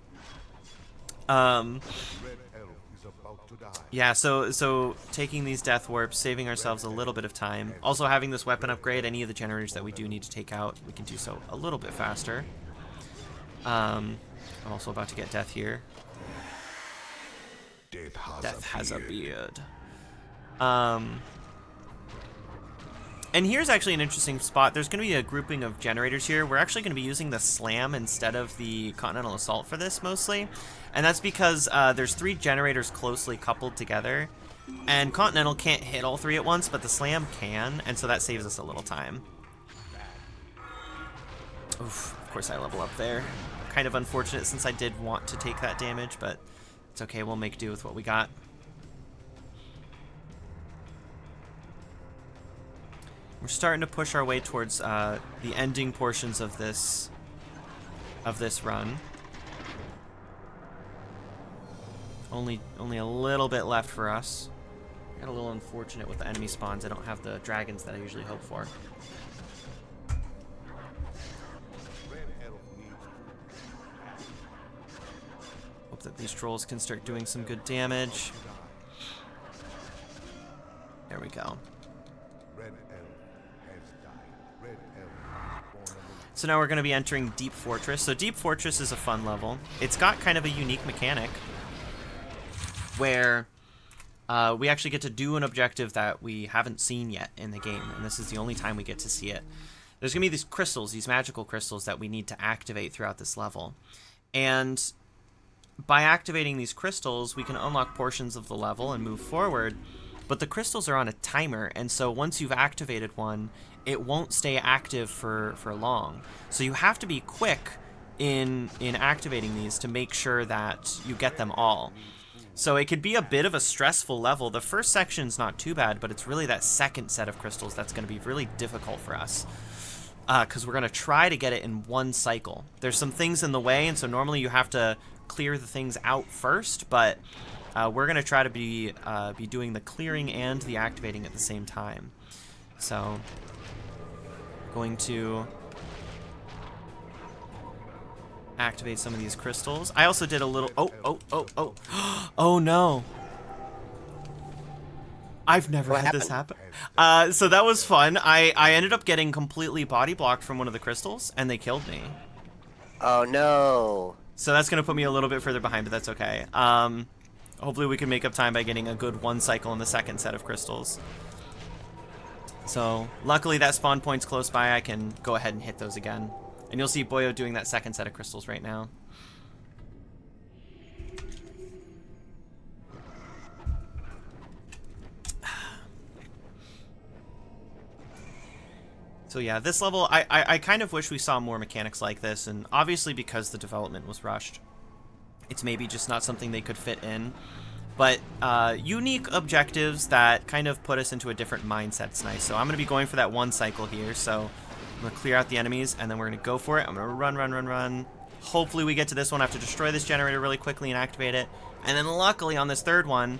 Yeah, so taking these death warps, saving ourselves a little bit of time. Also having this weapon upgrade, any of the generators that we do need to take out, we can do so a little bit faster. I'm also about to get death here. Death has a beard. And here's actually an interesting spot. There's going to be a grouping of generators here. We're actually going to be using the Slam instead of the Continental Assault for this, mostly. And that's because there's 3 generators closely coupled together. And Continental can't hit all 3 at once, but the Slam can, and so that saves us a little time. Oof, of course I level up there. Kind of unfortunate since I did want to take that damage, but it's okay. We'll make do with what we got. We're starting to push our way towards the ending portions of this run. Only a little bit left for us. Got a little unfortunate with the enemy spawns. I don't have the dragons that I usually hope for. Hope that these trolls can start doing some good damage. There we go. So now we're going to be entering Deep Fortress. So Deep Fortress is a fun level. It's got kind of a unique mechanic where we actually get to do an objective that we haven't seen yet in the game, and this is the only time we get to see it. There's going to be these crystals, these magical crystals that we need to activate throughout this level. And by activating these crystals, we can unlock portions of the level and move forward, but the crystals are on a timer, and so once you've activated one, it won't stay active for long. So you have to be quick in activating these to make sure that you get them all. So it could be a bit of a stressful level. The first section's not too bad, but it's really that second set of crystals that's going to be really difficult for us. Because we're going to try to get it in one cycle. There's some things in the way, and so normally you have to clear the things out first, but we're going to try to be doing the clearing and the activating at the same time. So, going to activate some of these crystals. I also did a little... Oh. Oh, no. I've never had this happen. So that was fun. I ended up getting completely body blocked from one of the crystals, and they killed me. Oh, no. So that's going to put me a little bit further behind, but that's okay. Hopefully we can make up time by getting a good 1 cycle in the second set of crystals. So luckily that spawn point's close by. I can go ahead and hit those again. And you'll see Boyo doing that second set of crystals right now. So yeah, this level, I kind of wish we saw more mechanics like this, and obviously because the development was rushed, it's maybe just not something they could fit in. But unique objectives that kind of put us into a different mindset is nice. So I'm going to be going for that 1 cycle here, so I'm going to clear out the enemies, and then we're going to go for it. I'm going to run. Hopefully we get to this one. I have to destroy this generator really quickly and activate it. And then luckily on this third one,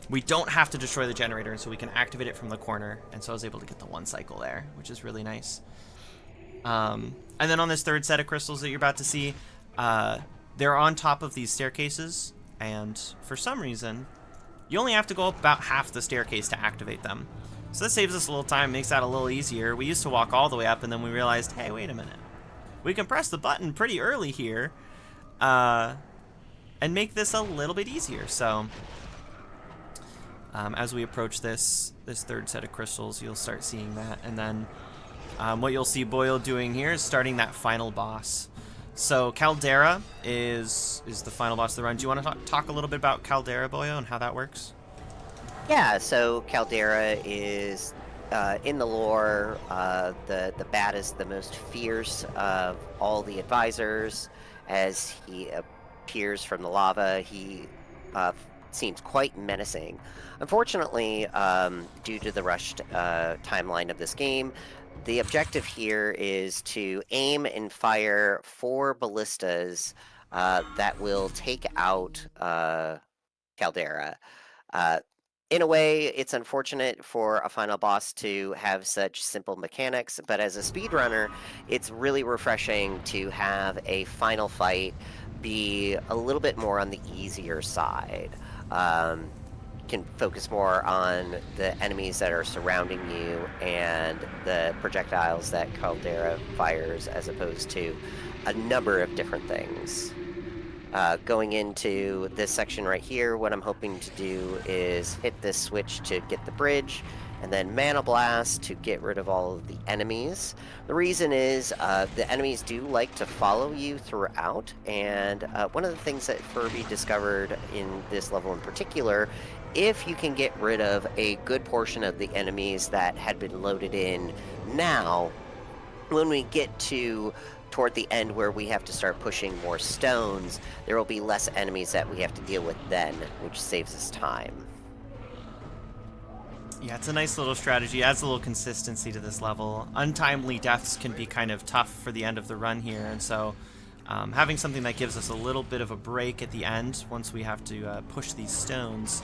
we don't have to destroy the generator, so we can activate it from the corner. And so I was able to get the 1 cycle there, which is really nice. And then on this third set of crystals that you're about to see, they're on top of these staircases. And for some reason, you only have to go up about half the staircase to activate them. So this saves us a little time, makes that a little easier. We used to walk all the way up, and then we realized, hey, wait a minute. We can press the button pretty early here and make this a little bit easier. So as we approach this third set of crystals, you'll start seeing that. And then what you'll see Boyo doing here is starting that final boss. So Caldera is the final boss of the run. Do you want to talk a little bit about Caldera, Boyo, and how that works? Yeah, so Caldera is, in the lore, the baddest, the most fierce of all the advisors. As he appears from the lava, he seems quite menacing. Unfortunately, due to the rushed timeline of this game, the objective here is to aim and fire 4 ballistas that will take out Caldera. In a way, it's unfortunate for a final boss to have such simple mechanics, but as a speedrunner, it's really refreshing to have a final fight be a little bit more on the easier side. Can focus more on the enemies that are surrounding you and the projectiles that Caldera fires, as opposed to a number of different things. Going into this section right here, what I'm hoping to do is hit this switch to get the bridge, and then Mana Blast to get rid of all of the enemies. The reason is the enemies do like to follow you throughout, and one of the things that Furby discovered in this level in particular, if you can get rid of a good portion of the enemies that had been loaded in now, when we get to toward the end where we have to start pushing more stones, there will be less enemies that we have to deal with then, which saves us time. Yeah, it's a nice little strategy, adds a little consistency to this level. Untimely deaths can be kind of tough for the end of the run here, and so having something that gives us a little bit of a break at the end once we have to push these stones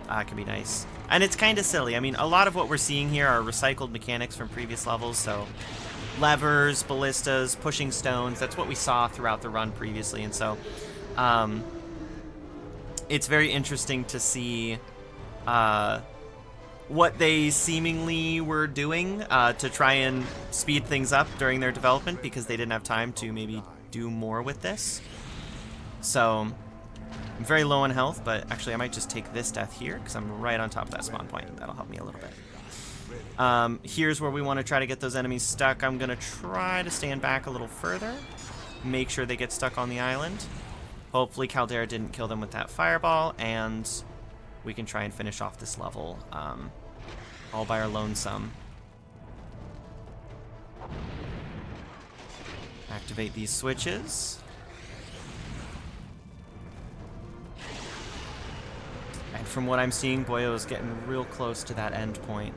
can be nice. And it's kind of silly. I mean, a lot of what we're seeing here are recycled mechanics from previous levels, so levers, ballistas, pushing stones, that's what we saw throughout the run previously, and so it's very interesting to see what they seemingly were doing to try and speed things up during their development, because they didn't have time to maybe do more with this. So I'm very low on health, but actually I might just take this death here because I'm right on top of that spawn point. That'll help me a little bit. Here's where we want to try to get those enemies stuck. I'm going to try to stand back a little further, make sure they get stuck on the island. Hopefully Caldera didn't kill them with that fireball, and we can try and finish off this level all by our lonesome. Activate these switches. And from what I'm seeing, Boyo is getting real close to that end point.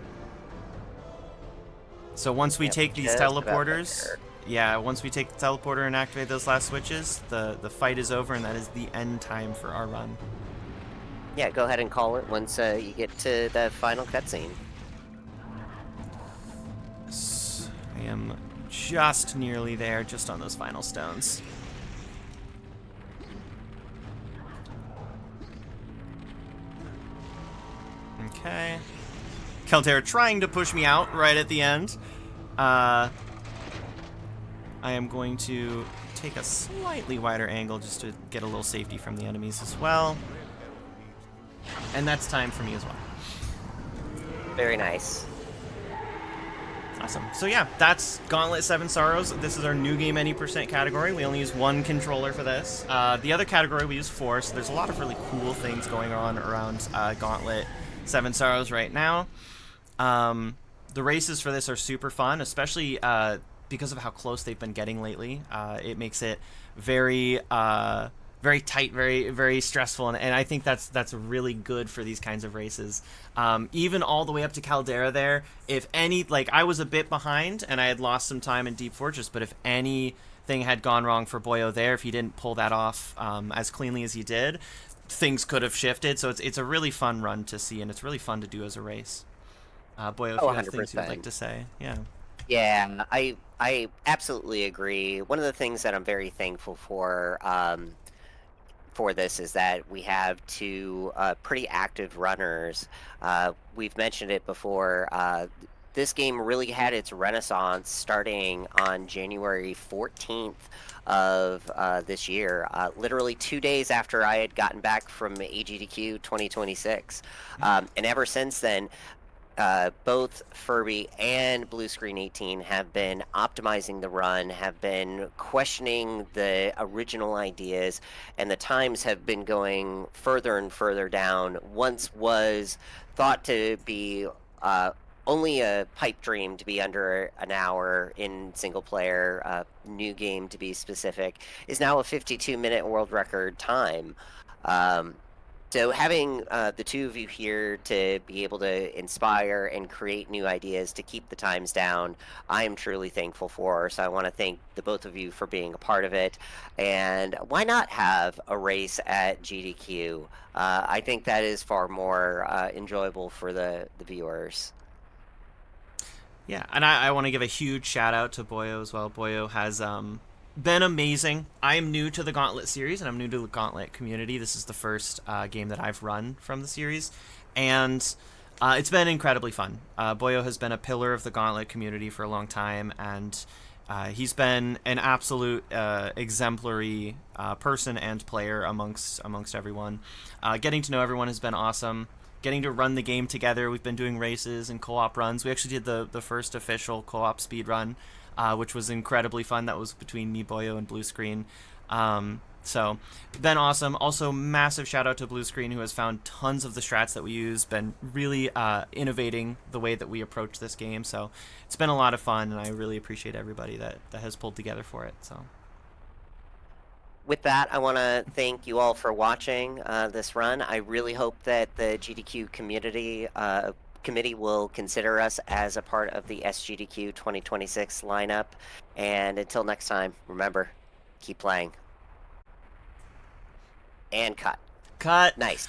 So once we take these teleporters, yeah, once we take the teleporter and activate those last switches, the fight is over, and that is the end time for our run. Yeah, go ahead and call it once you get to the final cutscene. I am just nearly there, just on those final stones. Okay. Keltair trying to push me out right at the end. I am going to take a slightly wider angle just to get a little safety from the enemies as well. And that's time for me as well. Very nice. Awesome. So yeah, that's Gauntlet 7 Sorrows. This is our new game any % category. We only use one controller for this. The other category we use 4, so there's a lot of really cool things going on around Gauntlet 7 Sorrows right now. The races for this are super fun, especially because of how close they've been getting lately. It makes it very very tight, very stressful, and I think that's really good for these kinds of races. Even all the way up to Caldera there, if any, like, I was a bit behind and I had lost some time in Deep Fortress, but if anything had gone wrong for Boyo there, if he didn't pull that off as cleanly as he did, things could have shifted. So it's a really fun run to see, and it's really fun to do as a race. Boyo, if you have things you'd like to say. Yeah. Yeah, I absolutely agree. One of the things that I'm very thankful for this is that we have 2 pretty active runners. We've mentioned it before. This game really had its renaissance starting on January 14th of this year, literally 2 days after I had gotten back from AGDQ 2026. And ever since then, both Furby and Blue Screen 18 have been optimizing the run, have been questioning the original ideas, and the times have been going further and further down. Once was thought to be only a pipe dream to be under an hour in single player, new game to be specific, is now a 52-minute world record time. So having the 2 of you here to be able to inspire and create new ideas to keep the times down, I am truly thankful for. So I want to thank the both of you for being a part of it. And why not have a race at GDQ? I think that is far more enjoyable for the viewers. Yeah, and I want to give a huge shout out to Boyo as well. Boyo has been amazing. I'm new to the Gauntlet series, and I'm new to the Gauntlet community. This is the first game that I've run from the series, and it's been incredibly fun. Boyo has been a pillar of the Gauntlet community for a long time, and he's been an absolute exemplary person and player amongst everyone. Getting to know everyone has been awesome. Getting to run the game together, we've been doing races and co-op runs. We actually did the first official co-op speed run, which was incredibly fun. That was between me, Boyo, and Blue Screen. So, been awesome. Also, massive shout out to Blue Screen, who has found tons of the strats that we use, been really innovating the way that we approach this game. So, it's been a lot of fun, and I really appreciate everybody that has pulled together for it. So. With that, I want to thank you all for watching this run. I really hope that the GDQ committee will consider us as a part of the SGDQ 2026 lineup. And until next time, remember, keep playing. And cut. Cut. Nice.